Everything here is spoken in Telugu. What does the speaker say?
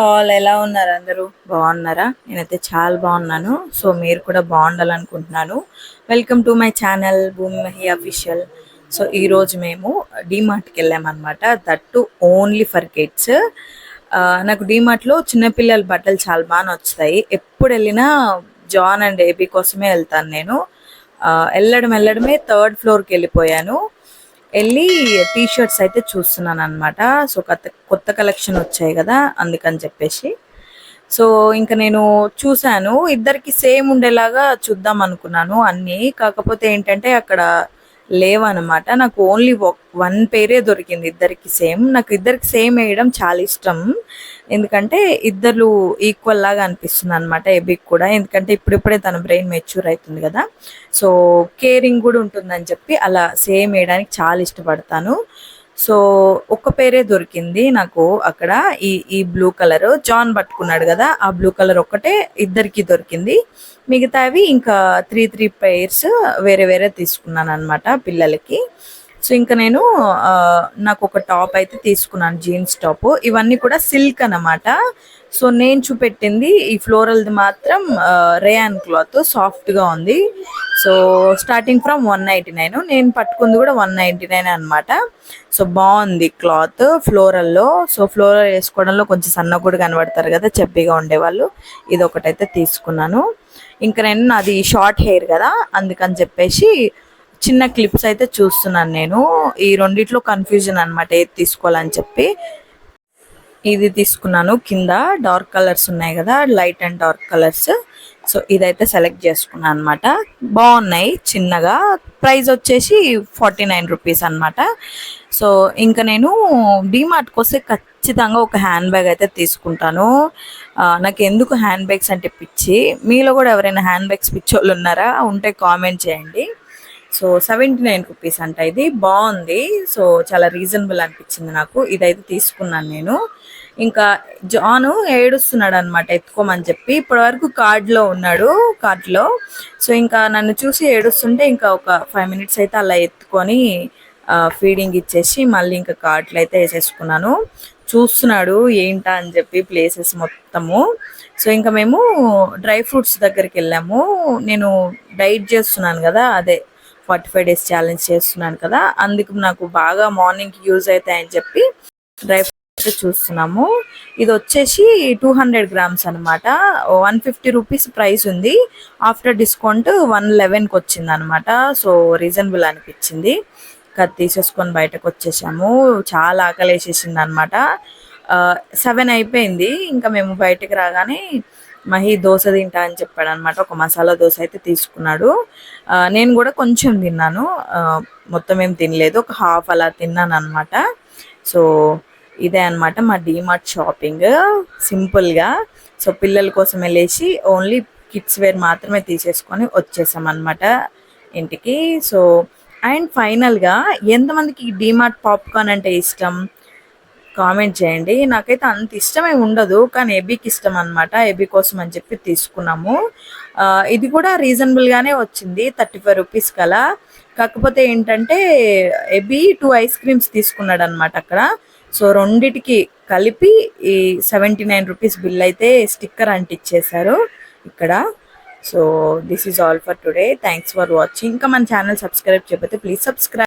ఆల్ ఎలా ఉన్నారు? అందరూ బాగున్నారా? నేనైతే చాలా బాగున్నాను. సో మీరు కూడా బాగుండాలనుకుంటున్నాను. వెల్కమ్ టు మై ఛానల్ భూమి మహి అఫీషియల్. సో ఈరోజు మేము డీమార్ట్కి వెళ్ళామన్నమాట. That to only for kids. నాకు డీమార్ట్లో చిన్నపిల్లల బట్టలు చాలా బాగా నచ్చుతాయి. ఎప్పుడు వెళ్ళినా జాన్ అండ్ ఏబీ కోసమే వెళ్తాను నేను. వెళ్ళడమే థర్డ్ ఫ్లోర్కి వెళ్ళిపోయాను. వెళ్ళి టీ షర్ట్స్ అయితే చూస్తున్నాను అనమాట. సో కొత్త కలెక్షన్ వచ్చాయి కదా, అందుకని చెప్పేసి. సో ఇంకా నేను చూశాను, ఇద్దరికి సేమ్ ఉండేలాగా చూద్దాం అనుకున్నాను అన్నీ. కాకపోతే ఏంటంటే అక్కడ లేవన్నమాట. నాకు ఓన్లీ వన్ పేరే దొరికింది ఇద్దరికి సేమ్. నాకు ఇద్దరికి సేమ్ వేయడం చాలా ఇష్టం. ఎందుకంటే ఇద్దరు ఈక్వల్ లాగా అనిపిస్తుంది అనమాట ఎబిక్ కూడా. ఎందుకంటే ఇప్పుడిప్పుడే తన బ్రెయిన్ మెచ్యూర్ అవుతుంది కదా, సో కేరింగ్ కూడా ఉంటుందని చెప్పి అలా సేమ్ వేయడానికి చాలా ఇష్టపడతాను. సో ఒక్క పేరే దొరికింది నాకు అక్కడ. ఈ బ్లూ కలర్ జాన్ పట్టుకున్నాడు కదా, ఆ బ్లూ కలర్ ఒక్కటే ఇద్దరికి దొరికింది. మిగతావి ఇంకా త్రీ పేర్స్ వేరే వేరే తీసుకున్నాను అనమాట పిల్లలకి. సో ఇంకా నేను నాకు ఒక టాప్ అయితే తీసుకున్నాను, జీన్స్ టాప్. ఇవన్నీ కూడా సిల్క్ అన్నమాట. సో నేను చూపెట్టింది ఈ ఫ్లోరల్ది మాత్రం రేయాన్ క్లాత్, సాఫ్ట్గా ఉంది. సో స్టార్టింగ్ ఫ్రమ్ 199, నేను పట్టుకుంది కూడా 199 అనమాట. సో బాగుంది క్లాత్ ఫ్లోరల్లో. సో ఫ్లోరల్ వేసుకోవడంలో కొంచెం సన్న కూడా కనబడతారు కదా చెప్పిగా ఉండేవాళ్ళు. ఇది ఒకటైతే తీసుకున్నాను. ఇంకా నేను నాది షార్ట్ హెయిర్ కదా, అందుకని చెప్పేసి చిన్న క్లిప్స్ అయితే చూస్తున్నాను నేను. ఈ రెండిట్లో కన్ఫ్యూజన్ అనమాట ఏది తీసుకోవాలని చెప్పి. ఇది తీసుకున్నాను. కింద డార్క్ కలర్స్ ఉన్నాయి కదా, light and dark colours. So ఇదైతే సెలెక్ట్ చేసుకున్నాను అనమాట. బాగున్నాయి చిన్నగా. ప్రైస్ వచ్చేసి 49 రూపీస్ అనమాట. సో ఇంకా నేను డీమార్ట్కి వస్తే ఖచ్చితంగా ఒక హ్యాండ్ బ్యాగ్ అయితే తీసుకుంటాను. నాకు ఎందుకు హ్యాండ్ బ్యాగ్స్ అంటే పిచ్చి. మీలో కూడా ఎవరైనా హ్యాండ్ బ్యాగ్స్ పిచ్చోళ్ళు ఉన్నారా? ఉంటే కామెంట్ చేయండి. సో 79 రూపీస్ అంట. ఇది బాగుంది. సో చాలా రీజనబుల్ అనిపించింది నాకు. ఇదైతే తీసుకున్నాను నేను. ఇంకా జాను ఏడుస్తున్నాడు అనమాట ఎత్తుకోమని చెప్పి. ఇప్పటి వరకు కార్ట్లో ఉన్నాడు, కార్ట్లో. సో ఇంకా నన్ను చూసి ఏడుస్తుంటే ఇంకా ఒక 5 మినిట్స్ అయితే అలా ఎత్తుకొని ఫీడింగ్ ఇచ్చేసి మళ్ళీ ఇంకా కార్ట్లో అయితే వేసేసుకున్నాను. చూస్తున్నాడు ఏంటా అని చెప్పి ప్లేసెస్ మొత్తము. సో ఇంకా మేము డ్రై ఫ్రూట్స్ దగ్గరికి వెళ్ళాము. నేను డైట్ చేస్తున్నాను కదా, అదే 45 days ఛాలెంజ్ చేస్తున్నాను కదా, అందుకు నాకు బాగా మార్నింగ్కి యూజ్ అవుతాయని చెప్పి డ్రై ఫ్రూట్స్ చూస్తున్నాము. ఇది వచ్చేసి 200 grams అనమాట. 150 రూపీస్ ప్రైస్ ఉంది. ఆఫ్టర్ డిస్కౌంట్ 111కి వచ్చింది అనమాట. సో రీజనబుల్ అనిపించింది. అది తీసేసుకొని బయటకు వచ్చేసాము. చాలా ఆకలి వేసేసింది అనమాట. 7 అయిపోయింది. ఇంకా మేము బయటకు రాగానే మహి దోశ తింటా అని చెప్పాడు అనమాట. ఒక మసాలా దోశ అయితే తీసుకున్నాడు. నేను కూడా కొంచెం తిన్నాను, మొత్తం ఏం తినలేదు, ఒక హాఫ్ అలా తిన్నాను అనమాట. సో ఇదే అనమాట మా డీమార్ట్ షాపింగ్ సింపుల్గా. సో పిల్లల కోసం వెళ్ళేసి ఓన్లీ కిడ్స్ వేర్ మాత్రమే తీసేసుకొని వచ్చేసాం అనమాట ఇంటికి. సో అండ్ ఫైనల్గా ఎంతమందికి డీమార్ట్ పాప్కార్న్ అంటే ఇష్టం కామెంట్ చేయండి. నాకైతే అంత ఇష్టమే ఉండదు, కానీ ఎబీకి ఇష్టం అనమాట. ఎబీ కోసం అని చెప్పి తీసుకున్నాము. ఇది కూడా రీజనబుల్గానే వచ్చింది, 35 రూపీస్ కలా. కాకపోతే ఏంటంటే ఎబీ 2 ఐస్ క్రీమ్స్ తీసుకున్నాడు అనమాట అక్కడ. సో రెండిటికి కలిపి ఈ 79 రూపీస్ బిల్ అయితే స్టిక్కర్ అంటిచ్చేశారు ఇక్కడ. So this is all for today. Thanks for watching. ఇంకా మన ఛానల్ సబ్స్క్రైబ్ చేయకపోతే ప్లీజ్ సబ్స్క్రైబ్.